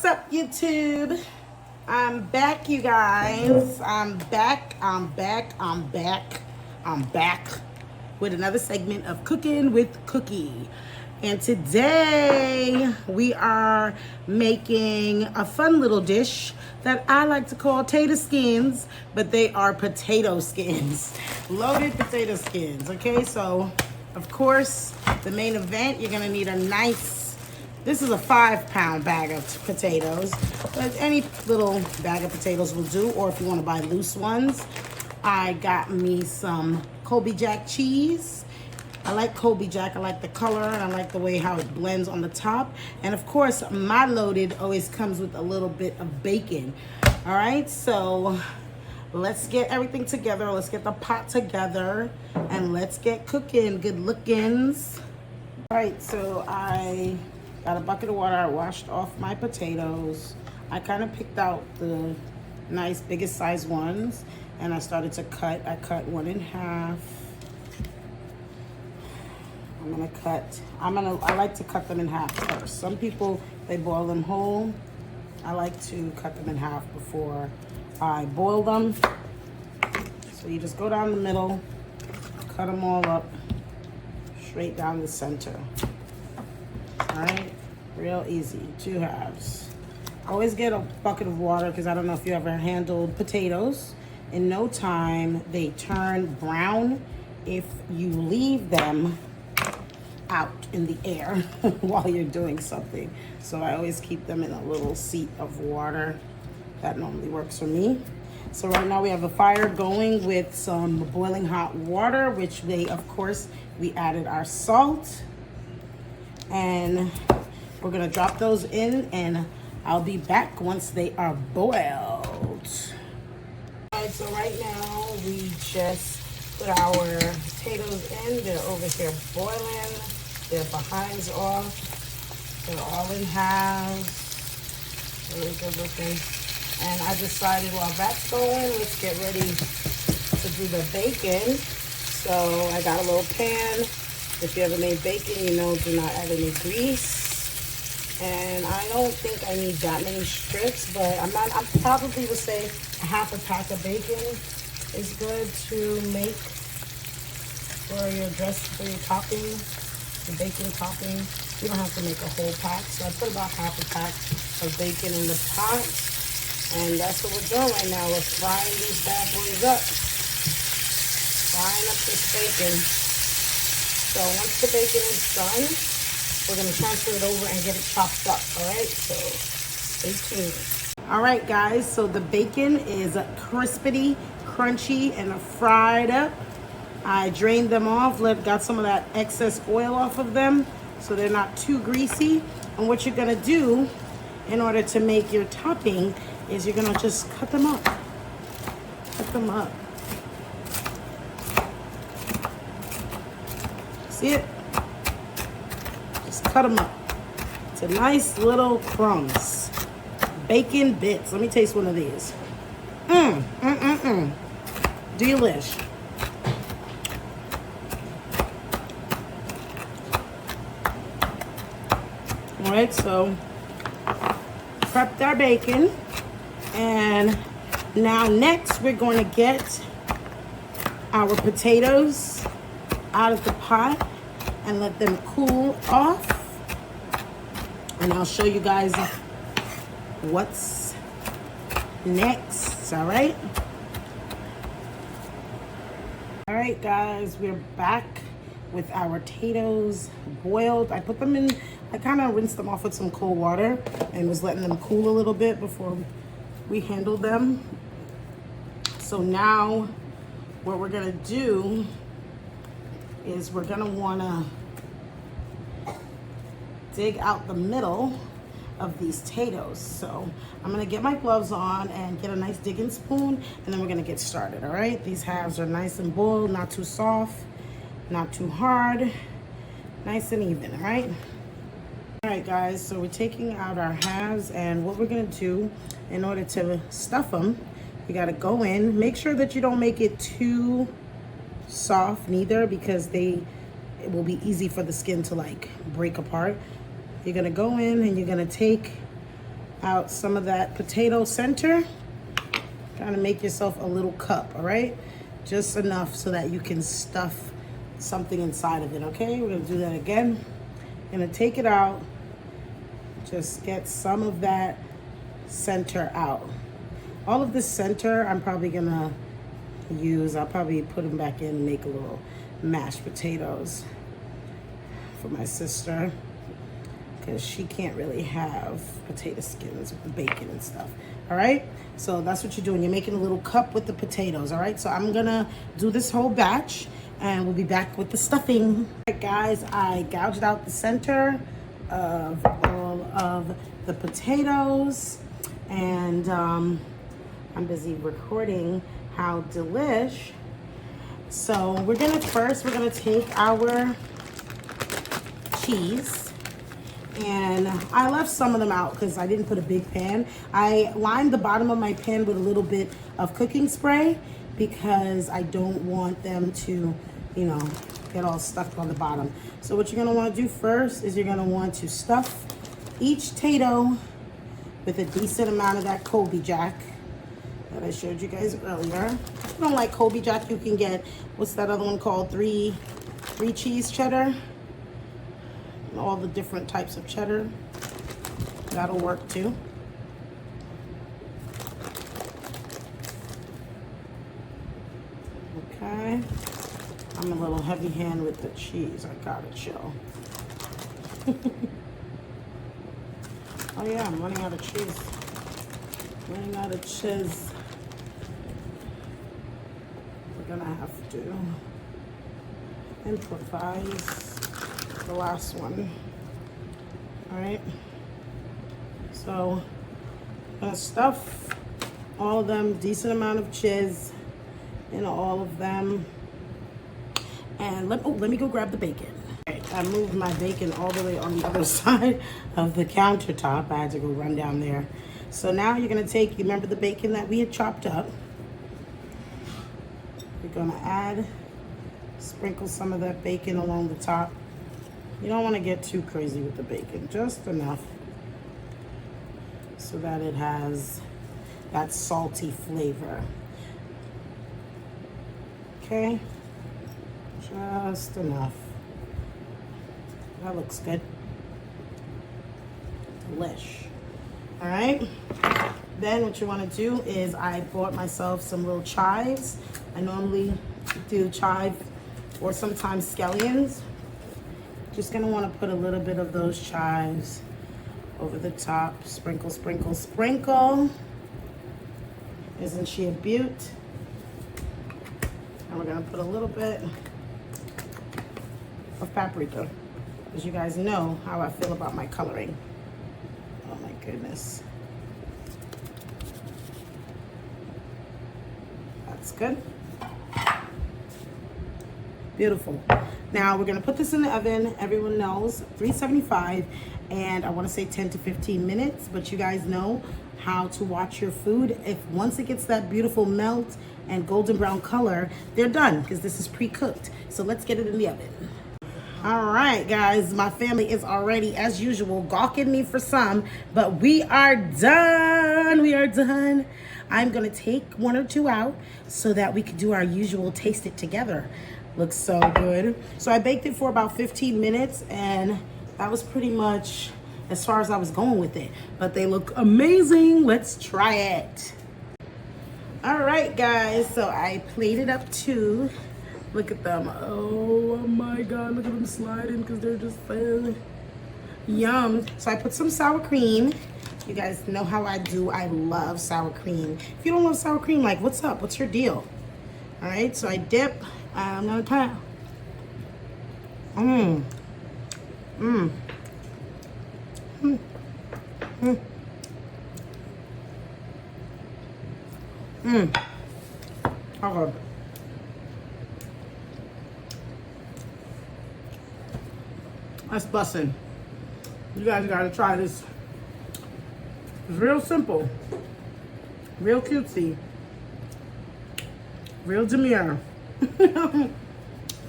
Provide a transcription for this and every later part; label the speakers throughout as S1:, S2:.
S1: up, YouTube? I'm back, you guys. I'm back with another segment of Cooking with Cookie. And today we are making a fun little dish that I like to call tater skins, but they are potato skins. Loaded potato skins, okay? So, of course, the main event, you're gonna need a nice, this is a 5-pound bag of potatoes, but any little bag of potatoes will do, or if you wanna buy loose ones. I got me some Colby Jack cheese. I like Colby Jack, I like the color, and I like the way how it blends on the top. And of course, my loaded always comes with a little bit of bacon. All right, so let's get everything together. Let's get the pot together, and let's get cooking. Good lookings. All right, so I got a bucket of water. I washed off my potatoes. I kind of picked out the nice, biggest size ones, and I started to cut. I cut one in half. I like to cut them in half first. Some people, they boil them whole. I like to cut them in half before I boil them. So you just go down the middle, cut them all up, straight down the center. All right, real easy, 2 halves. Always get a bucket of water, because I don't know if you ever handled potatoes. In no time, they turn brown if you leave them out in the air while you're doing something. So I always keep them in a little seat of water. That normally works for me. So right now we have a fire going with some boiling hot water, which of course, we added our salt. And we're gonna drop those in, and I'll be back once they are boiled. All right, so right now we just put our potatoes in. They're over here boiling. Their behinds off. They're all in halves. Really good looking. And I decided while that's going, let's get ready to do the bacon. So I got a little pan. If you ever made bacon, you know, do not add any grease. And I don't think I need that many strips, but I probably would say a half a pack of bacon is good to make for your topping, the bacon topping. You don't have to make a whole pack. So I put about half a pack of bacon in the pot. And that's what we're doing right now. We're frying these bad boys up. Frying up this bacon. So once the bacon is done, we're gonna transfer it over and get it chopped up, all right? So stay tuned. All right, guys, so the bacon is crispity, crunchy, and fried up. I drained them off, got some of that excess oil off of them so they're not too greasy. And what you're gonna do in order to make your topping is you're gonna just cut them up. Cut them up. See it? Just cut them up to nice little crumbs. Bacon bits. Let me taste one of these. Delish. All right, so prepped our bacon, and now next we're going to get our potatoes out of the pot and let them cool off, and I'll show you guys what's next. All right, guys, we're back with our potatoes boiled. I put them in, I kind of rinsed them off with some cold water and was letting them cool a little bit before we handled them. So now what we're gonna do is we're gonna wanna dig out the middle of these potatoes. So I'm gonna get my gloves on and get a nice digging spoon, and then we're gonna get started, all right? These halves are nice and boiled, not too soft, not too hard, nice and even, all right? All right, guys, so we're taking out our halves, and what we're gonna do in order to stuff them, you gotta go in, make sure that you don't make it too soft neither, because it will be easy for the skin to like break apart. You're gonna go in and you're gonna take out some of that potato center. Trying to make yourself a little cup, all right? Just enough so that you can stuff something inside of it, okay? We're gonna do that again. Gonna take it out. Just get some of that center out. All of this center, I'm probably gonna use, I'll probably put them back in and make a little mashed potatoes for my sister, because she can't really have potato skins with the bacon and stuff. All right, so that's what you're doing. You're making a little cup with the potatoes. All right, so I'm gonna do this whole batch and we'll be back with the stuffing. All right, guys, I gouged out the center of all of the potatoes, and I'm busy recording how delish. So we're gonna take our cheese. And I left some of them out because I didn't put a big pan. I lined the bottom of my pan with a little bit of cooking spray because I don't want them to, you know, get all stuck on the bottom. So what you're gonna wanna do first is you're gonna want to stuff each tato with a decent amount of that Colby Jack that I showed you guys earlier. If you don't like Colby Jack, you can get, what's that other one called? Three cheese cheddar. All the different types of cheddar. That'll work too. Okay. I'm a little heavy hand with the cheese, I gotta show. Oh yeah, I'm running out of cheese. Running out of cheese. We're gonna have to improvise the last one. All right, so I'm gonna stuff all of them, decent amount of cheese in all of them, and let me go grab the bacon. Okay, I moved my bacon all the way on the other side of the countertop. I had to go run down there. So now you're gonna take, you remember the bacon that we had chopped up, you're gonna sprinkle some of that bacon along the top. You don't want to get too crazy with the bacon, just enough so that it has that salty flavor. Okay, just enough. That looks good. Delish. All right, then what you want to do is I bought myself some little chives. I normally do chive or sometimes scallions. Just gonna want to put a little bit of those chives over the top. Sprinkle, sprinkle, sprinkle. Isn't she a beaut? And we're gonna put a little bit of paprika, because you guys know how I feel about my coloring. Oh my goodness. That's good. Beautiful. Now we're gonna put this in the oven. Everyone knows 375, and I want to say 10 to 15 minutes, but you guys know how to watch your food. If once it gets that beautiful melt and golden brown color, they're done because this is pre-cooked. So let's get it in the oven. All right, guys, my family is already, as usual, gawking me for some, but we are done. We are done. I'm gonna take one or two out so that we can do our usual taste it together. Looks so good. So I baked it for about 15 minutes, and that was pretty much as far as I was going with it. But they look amazing. Let's try it. All right, guys, so I plated up two. Look at them. Oh my God, look at them sliding because they're just yum. So I put some sour cream. You guys know how I do. I love sour cream. If you don't love sour cream, like, what's up? What's your deal? All right, so I dip. I'm gonna try. Okay. That's bussin'. You guys gotta try this. It's real simple, real cutesy, real demure.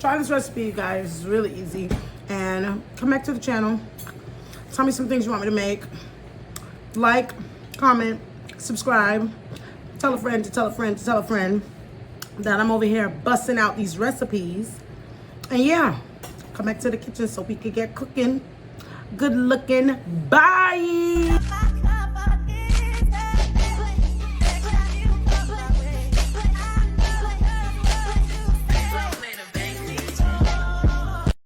S1: Try this recipe, you guys. It's really easy. And come back to the channel. Tell me some things you want me to make. like, comment, subscribe, tell a friend to tell a friend to tell a friend that I'm over here busting out these recipes. And yeah, come back to the kitchen so we can get cooking. Good looking. Bye.